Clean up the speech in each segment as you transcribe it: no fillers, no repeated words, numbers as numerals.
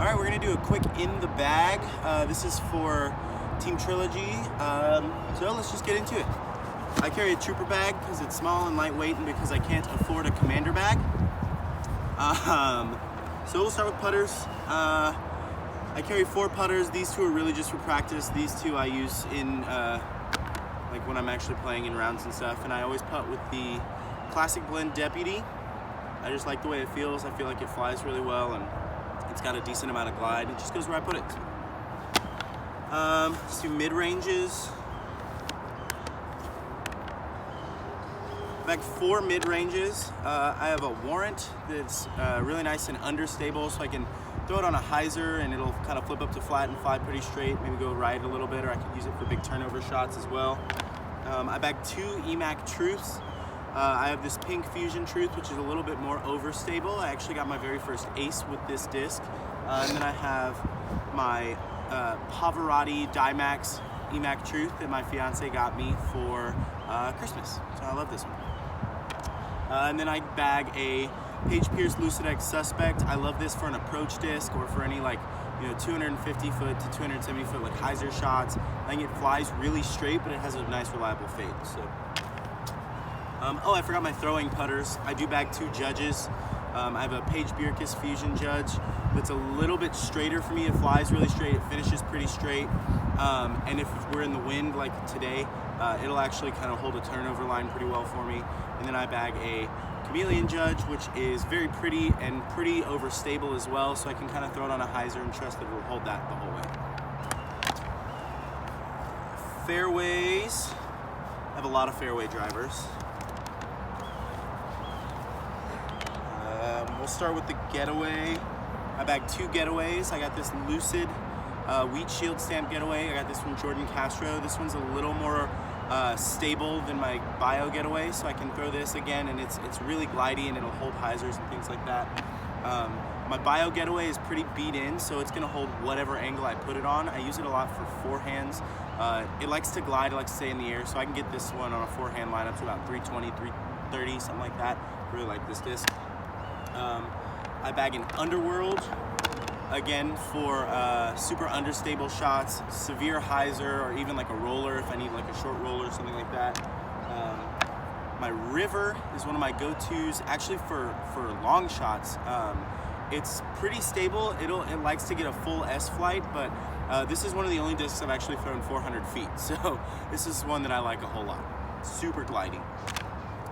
All right, we're gonna do a quick in the bag. This is for Team Trilogy, so let's just get into it. I carry a trooper bag because it's small and lightweight and because I can't afford a commander bag. So we'll start with putters. I carry 4 putters. These 2 are really just for practice. These 2 I use in like when I'm actually playing in rounds and stuff, and I always putt with the Classic Blend Deputy. I just like the way it feels. I feel like it flies really well and it's got a decent amount of glide. It just goes where I put it. Let's do mid-ranges. Back 4 mid-ranges. I have a Warrant that's really nice and understable, so I can throw it on a hyzer and it'll kind of flip up to flat and fly pretty straight, maybe go right a little bit, or I could use it for big turnover shots as well. I bag 2 EMAC Truths. I have this pink Fusion Truth, which is a little bit more overstable. I actually got my very first ace with this disc. And then I have my Pavarotti Dimax EMAC Truth that my fiance got me for Christmas. So I love this one. And then I bag a Page Pierce Lucidex Suspect. I love this for an approach disc or for any 250 foot to 270 foot hyzer shots. I think it flies really straight, but it has a nice reliable fade. So. Oh, I forgot my throwing putters. I do bag 2 Judges. I have a Page Bierkes Fusion Judge that's a little bit straighter for me. It flies really straight, it finishes pretty straight. And if we're in the wind like today, it'll actually kind of hold a turnover line pretty well for me. And then I bag a Chameleon Judge, which is very pretty and pretty overstable as well, so I can kind of throw it on a hyzer and trust that it'll hold that the whole way. Fairways. I have a lot of fairway drivers. We'll start with the Getaway. I bagged 2 Getaways. I got this Lucid Wheat Shield Stamp Getaway. I got this from Jordan Castro. This one's a little more stable than my Bio Getaway, so I can throw this again, and it's really glidey and it'll hold hyzers and things like that. My Bio Getaway is pretty beat in, so it's gonna hold whatever angle I put it on. I use it a lot for forehands. It likes to glide, it likes to stay in the air, so I can get this one on a forehand lineup to about 320, 330, something like that. I really like this disc. I bag an Underworld, again for super understable shots, severe hyzer, or even like a roller if I need like a short roller or something like that. My River is one of my go-tos actually for long shots. It's pretty stable. It likes to get a full S flight, but this is one of the only discs I've actually thrown 400 feet. So this is one that I like a whole lot. Super gliding.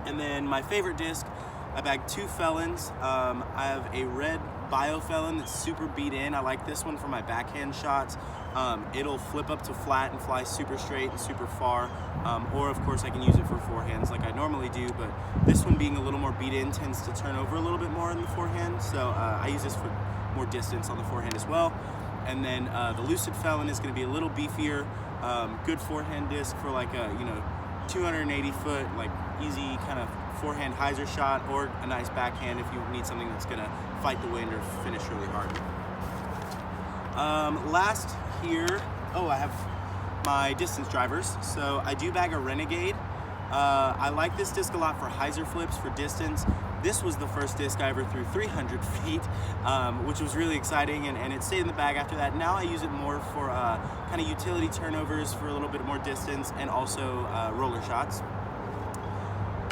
And then my favorite disc, I bagged 2 Felons. I have a red Bio Felon that's super beat in. I like this one for my backhand shots. It'll flip up to flat and fly super straight and super far. Or of course I can use it for forehands like I normally do, but this one being a little more beat in tends to turn over a little bit more in the forehand. So I use this for more distance on the forehand as well. And then the Lucid Felon is gonna be a little beefier. Good forehand disc for like a 280 foot, easy kind of forehand hyzer shot, or a nice backhand if you need something that's gonna fight the wind or finish really hard. Last here, I have my distance drivers. So I do bag a Renegade. I like this disc a lot for hyzer flips for distance. This was the first disc I ever threw 300 feet, which was really exciting, and it stayed in the bag after that. Now I use it more for kind of utility turnovers for a little bit more distance, and also roller shots.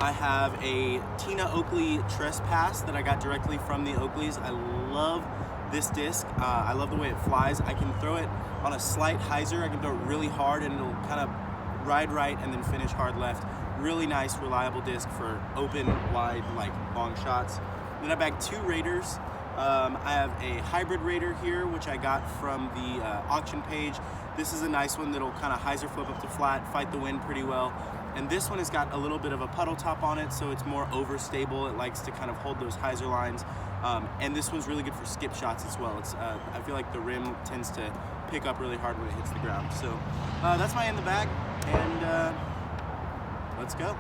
I have a Tina Oakley Trespass that I got directly from the Oakleys. I love this disc. I love the way it flies. I can throw it on a slight hyzer. I can throw it really hard and it'll kind of ride right and then finish hard left. Really nice, reliable disc for open, wide, long shots. Then I bagged 2 Raiders. I have a hybrid Raider here, which I got from the auction page. This is a nice one that'll kind of hyzer flip up to flat, fight the wind pretty well. And this one has got a little bit of a puddle top on it, so it's more overstable. It likes to kind of hold those hyzer lines. And this one's really good for skip shots as well. It's I feel like the rim tends to pick up really hard when it hits the ground. So that's my in the bag, and let's go.